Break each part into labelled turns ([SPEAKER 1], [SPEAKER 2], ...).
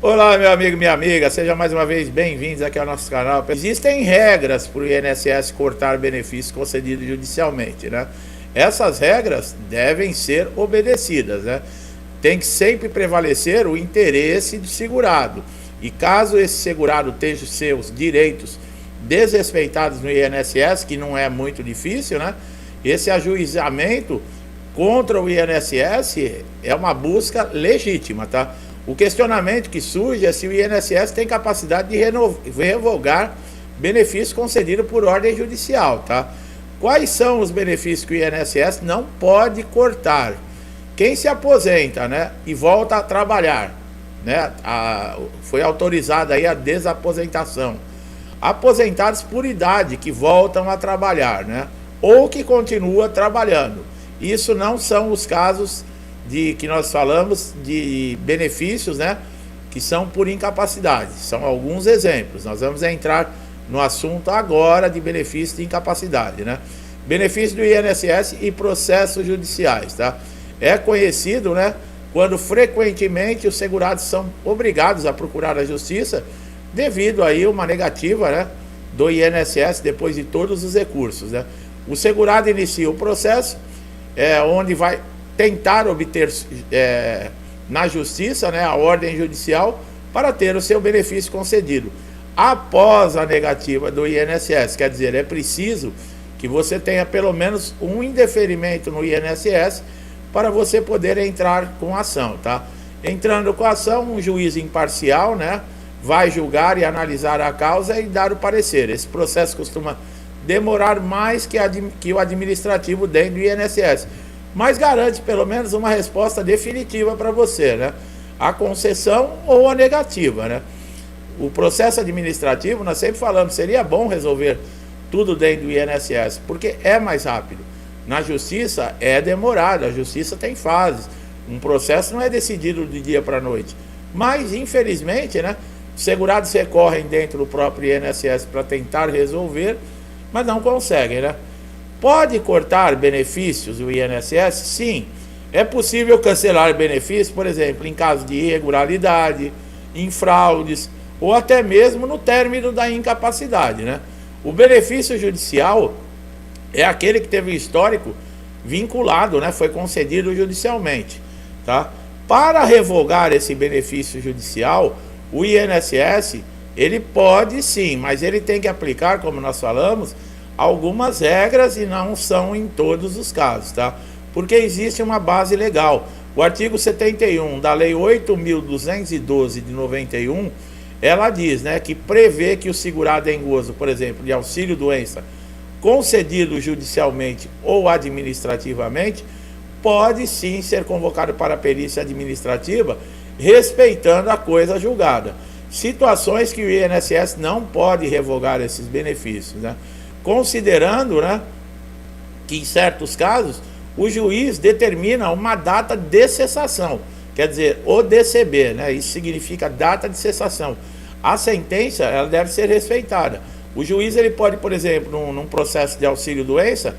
[SPEAKER 1] Olá, meu amigo, minha amiga, sejam mais uma vez bem-vindos aqui ao nosso canal. Existem regras para o INSS cortar benefícios concedidos judicialmente, né? Essas regras devem ser obedecidas, né? Tem que sempre prevalecer o interesse do segurado. E caso esse segurado tenha os seus direitos desrespeitados no INSS, que não é muito difícil, né? Esse ajuizamento contra o INSS é uma busca legítima, tá? O questionamento que surge é se o INSS tem capacidade de revogar benefícios concedidos por ordem judicial, tá? Quais são os benefícios que o INSS não pode cortar? Quem se aposenta, né, e volta a trabalhar, né, foi autorizada aí a desaposentação. Aposentados por idade que voltam a trabalhar, né, ou que continua trabalhando. Isso não são os casos de que nós falamos de benefícios, né, que são por incapacidade. São alguns exemplos. Nós vamos entrar no assunto agora de benefícios de incapacidade, né? Benefícios do INSS e processos judiciais, tá? É conhecido, né, quando frequentemente os segurados são obrigados a procurar a justiça devido aí uma negativa, né, do INSS depois de todos os recursos, né? O segurado inicia o processo, onde vai tentar obter na justiça, né, a ordem judicial para ter o seu benefício concedido. Após a negativa do INSS, quer dizer, é preciso que você tenha pelo menos um indeferimento no INSS para você poder entrar com a ação, tá? Entrando com a ação, um juiz imparcial, né, vai julgar e analisar a causa e dar o parecer. Esse processo costuma demorar mais que o administrativo dentro do INSS, mas garante pelo menos uma resposta definitiva para você, né? A concessão ou a negativa, né? O processo administrativo, nós sempre falamos, seria bom resolver tudo dentro do INSS, porque é mais rápido. Na justiça é demorado, a justiça tem fases. Um processo não é decidido de dia para a noite. Mas, infelizmente, né, os segurados recorrem dentro do próprio INSS para tentar resolver, mas não conseguem, né? Pode cortar benefícios do INSS? Sim. É possível cancelar benefícios, por exemplo, em caso de irregularidade, em fraudes, ou até mesmo no término da incapacidade, né? O benefício judicial é aquele que teve um histórico vinculado, né? Foi concedido judicialmente, tá? Para revogar esse benefício judicial, o INSS, ele pode sim, mas ele tem que aplicar, como nós falamos, algumas regras e não são em todos os casos, tá? Porque existe uma base legal. O artigo 71 da Lei 8.212 de 91, ela diz, né, que prevê que o segurado em gozo, por exemplo, de auxílio-doença, concedido judicialmente ou administrativamente, pode sim ser convocado para a perícia administrativa, respeitando a coisa julgada. Situações que o INSS não pode revogar esses benefícios, né? Considerando, né, que em certos casos o juiz determina uma data de cessação, quer dizer, o DCB, né? Isso significa data de cessação. A sentença, ela deve ser respeitada. O juiz, ele pode, por exemplo, num processo de auxílio-doença,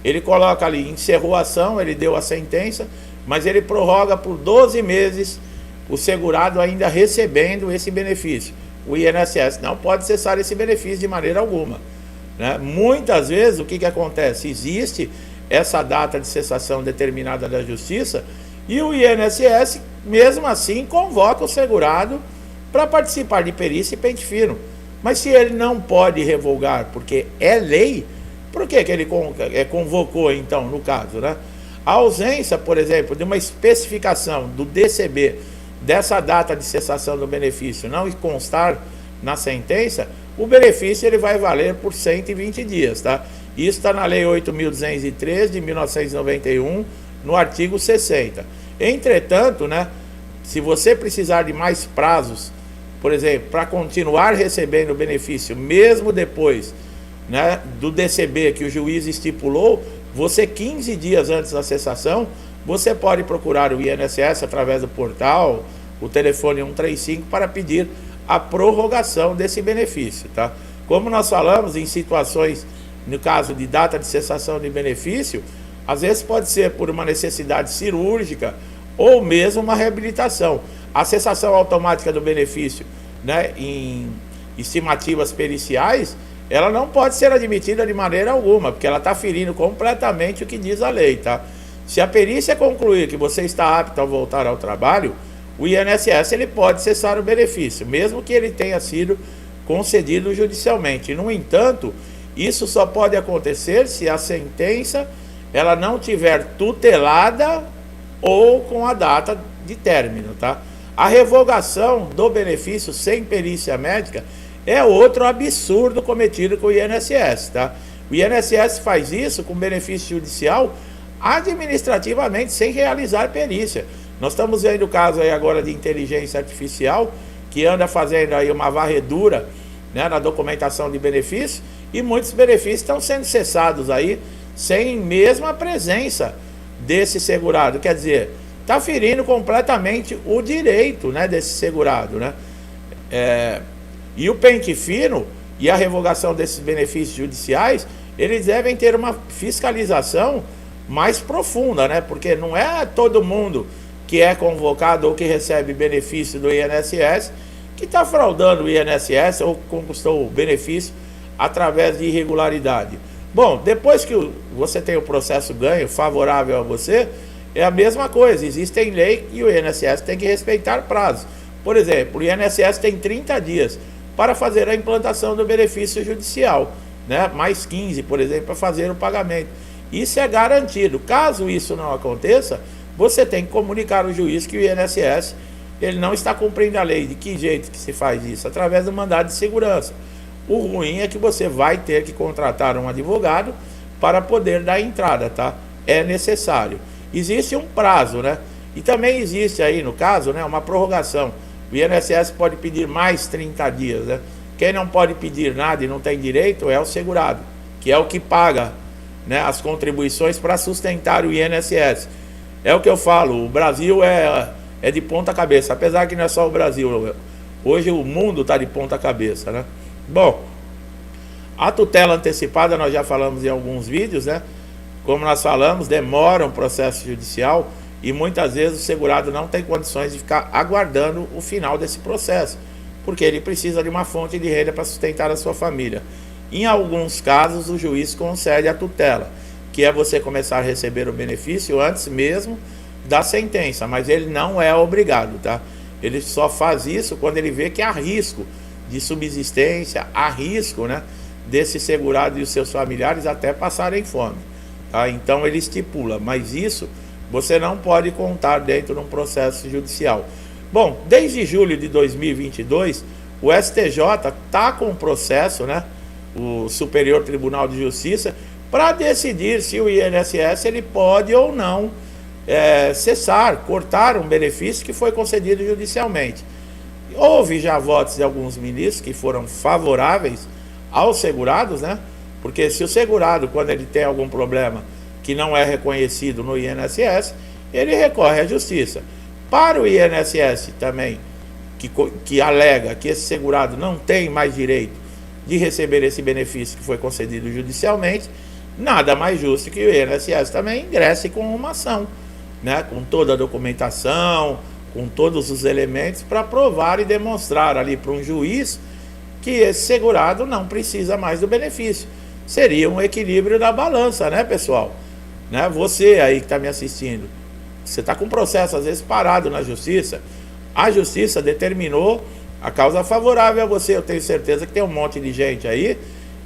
[SPEAKER 1] ele coloca ali, encerrou a ação, ele deu a sentença, mas ele prorroga por 12 meses o segurado ainda recebendo esse benefício. O INSS não pode cessar esse benefício de maneira alguma, né? Muitas vezes o que acontece? Existe essa data de cessação determinada da justiça e o INSS, mesmo assim, convoca o segurado para participar de perícia e pente fino. Mas se ele não pode revogar porque é lei, por que ele convocou então, no caso, né? A ausência, por exemplo, de uma especificação do DCB dessa data de cessação do benefício não constar na sentença, o benefício ele vai valer por 120 dias, tá? Isso está na Lei 8.203 de 1991, no artigo 60. Entretanto, né, se você precisar de mais prazos, por exemplo, para continuar recebendo o benefício, mesmo depois, né, do DCB que o juiz estipulou, você 15 dias antes da cessação, você pode procurar o INSS através do portal, o telefone 135, para pedir a prorrogação desse benefício, tá? Como nós falamos, em situações, no caso de data de cessação de benefício, às vezes pode ser por uma necessidade cirúrgica ou mesmo uma reabilitação. A cessação automática do benefício, né, em estimativas periciais, ela não pode ser admitida de maneira alguma, porque ela está ferindo completamente o que diz a lei, tá? Se a perícia concluir que você está apto a voltar ao trabalho, o INSS ele pode cessar o benefício, mesmo que ele tenha sido concedido judicialmente. No entanto, isso só pode acontecer se a sentença ela não tiver tutelada ou com a data de término, tá? A revogação do benefício sem perícia médica é outro absurdo cometido com o INSS, tá? O INSS faz isso com benefício judicial administrativamente sem realizar perícia. Nós estamos vendo o caso aí agora de inteligência artificial que anda fazendo aí uma varredura, né, na documentação de benefício, e muitos benefícios estão sendo cessados aí sem mesmo a presença desse segurado. Quer dizer, está ferindo completamente o direito, né, desse segurado, né? E o pente fino e a revogação desses benefícios judiciais, eles devem ter uma fiscalização mais profunda, né? Porque não é todo mundo que é convocado ou que recebe benefício do INSS que está fraudando o INSS ou conquistou o benefício através de irregularidade. Bom, depois que você tem o processo ganho favorável a você, é a mesma coisa. Existem leis e o INSS tem que respeitar prazos. Por exemplo, o INSS tem 30 dias para fazer a implantação do benefício judicial, né? Mais 15, por exemplo, para fazer o pagamento. Isso é garantido. Caso isso não aconteça, você tem que comunicar ao juiz que o INSS ele não está cumprindo a lei. De que jeito que se faz isso? Através do mandado de segurança. O ruim é que você vai ter que contratar um advogado para poder dar entrada, tá? É necessário. Existe um prazo, né? E também existe aí, no caso, né, uma prorrogação. O INSS pode pedir mais 30 dias, né? Quem não pode pedir nada e não tem direito é o segurado, que é o que paga, né, as contribuições para sustentar o INSS. É o que eu falo, o Brasil é de ponta cabeça, apesar que não é só o Brasil. Hoje o mundo está de ponta cabeça, né? Bom, a tutela antecipada nós já falamos em alguns vídeos, né? Como nós falamos, demora um processo judicial e muitas vezes o segurado não tem condições de ficar aguardando o final desse processo, porque ele precisa de uma fonte de renda para sustentar a sua família. Em alguns casos, o juiz concede a tutela, que é você começar a receber o benefício antes mesmo da sentença, mas ele não é obrigado, tá? Ele só faz isso quando ele vê que há risco de subsistência, há risco, né, desse segurado e os seus familiares até passarem fome, tá? Então ele estipula, mas isso você não pode contar dentro de um processo judicial. Bom, desde julho de 2022, o STJ está com um processo, né, o Superior Tribunal de Justiça, para decidir se o INSS ele pode ou não cessar, cortar um benefício que foi concedido judicialmente. Houve já votos de alguns ministros que foram favoráveis aos segurados, né? Porque se o segurado, quando ele tem algum problema que não é reconhecido no INSS, ele recorre à justiça. Para o INSS também, que alega que esse segurado não tem mais direito de receber esse benefício que foi concedido judicialmente, nada mais justo que o INSS também ingresse com uma ação, né, com toda a documentação, com todos os elementos para provar e demonstrar ali para um juiz que esse segurado não precisa mais do benefício. Seria um equilíbrio da balança, né, pessoal? Né? Você aí que está me assistindo, você está com um processo às vezes parado na justiça, a justiça determinou a causa favorável a você. Eu tenho certeza que tem um monte de gente aí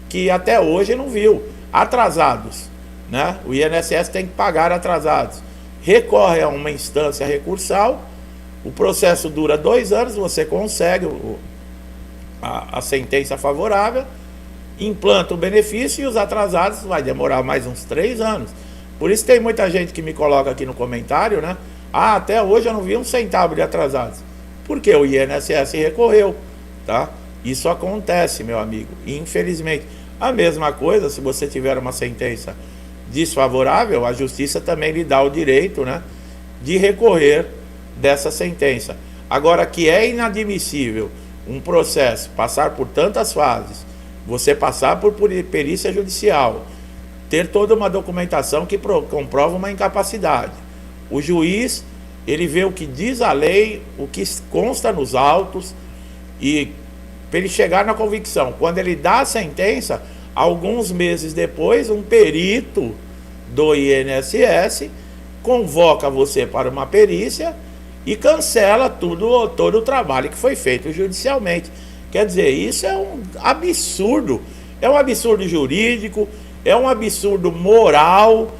[SPEAKER 1] que até hoje não viu. Atrasados, né? O INSS tem que pagar atrasados. Recorre a uma instância recursal, o processo dura 2 anos, você consegue a sentença favorável, implanta o benefício e os atrasados vai demorar mais uns 3 anos. Por isso tem muita gente que me coloca aqui no comentário, né? Ah, até hoje eu não vi um centavo de atrasados. Porque o INSS recorreu, tá? Isso acontece, meu amigo, infelizmente. A mesma coisa, se você tiver uma sentença desfavorável, a justiça também lhe dá o direito, né, de recorrer dessa sentença. Agora, que é inadmissível um processo passar por tantas fases, você passar por perícia judicial, ter toda uma documentação que comprova uma incapacidade, o juiz ele vê o que diz a lei, o que consta nos autos, e para ele chegar na convicção. Quando ele dá a sentença, alguns meses depois, um perito do INSS convoca você para uma perícia e cancela todo o trabalho que foi feito judicialmente. Quer dizer, isso é um absurdo jurídico, é um absurdo moral,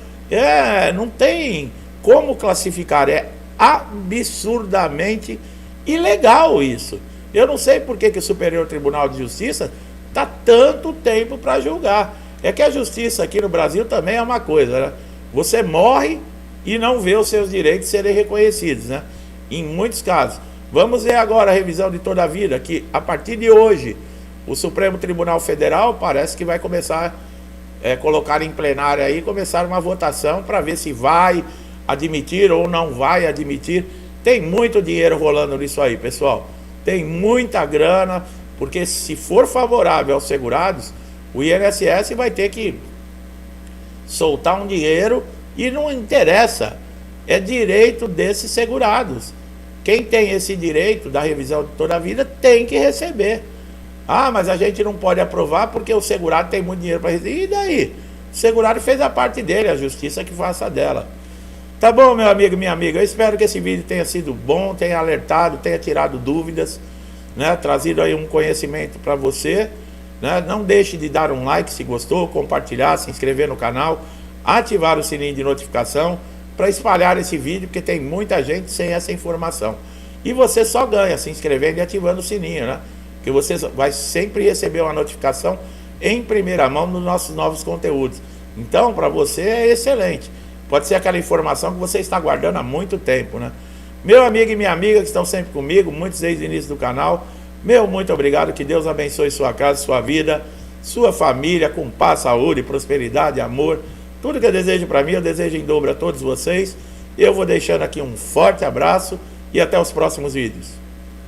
[SPEAKER 1] não tem como classificar, é absurdamente ilegal isso. Eu não sei por que o Superior Tribunal de Justiça está tanto tempo para julgar. É que a justiça aqui no Brasil também é uma coisa, né? Você morre e não vê os seus direitos serem reconhecidos, né? Em muitos casos. Vamos ver agora a revisão de toda a vida, que a partir de hoje o Supremo Tribunal Federal parece que vai começar colocar em plenário aí, começar uma votação para ver se vai admitir ou não vai admitir. Tem muito dinheiro rolando nisso aí, pessoal. Tem muita grana, porque se for favorável aos segurados, o INSS vai ter que soltar um dinheiro e não interessa. É direito desses segurados. Quem tem esse direito da revisão de toda a vida tem que receber. Ah, mas a gente não pode aprovar porque o segurado tem muito dinheiro para receber. E daí? O segurado fez a parte dele, a justiça que faça dela. Tá bom, meu amigo e minha amiga? Eu espero que esse vídeo tenha sido bom, tenha alertado, tenha tirado dúvidas, né? Trazido aí um conhecimento para você, né? Não deixe de dar um like se gostou, compartilhar, se inscrever no canal, ativar o sininho de notificação para espalhar esse vídeo, porque tem muita gente sem essa informação. E você só ganha se inscrevendo e ativando o sininho, né? Que você vai sempre receber uma notificação em primeira mão nos nossos novos conteúdos. Então, para você é excelente. Pode ser aquela informação que você está guardando há muito tempo, né? Meu amigo e minha amiga que estão sempre comigo, muitos desde o início do canal, meu muito obrigado, que Deus abençoe sua casa, sua vida, sua família, com paz, saúde, prosperidade, amor. Tudo que eu desejo para mim, eu desejo em dobro a todos vocês. Eu vou deixando aqui um forte abraço e até os próximos vídeos.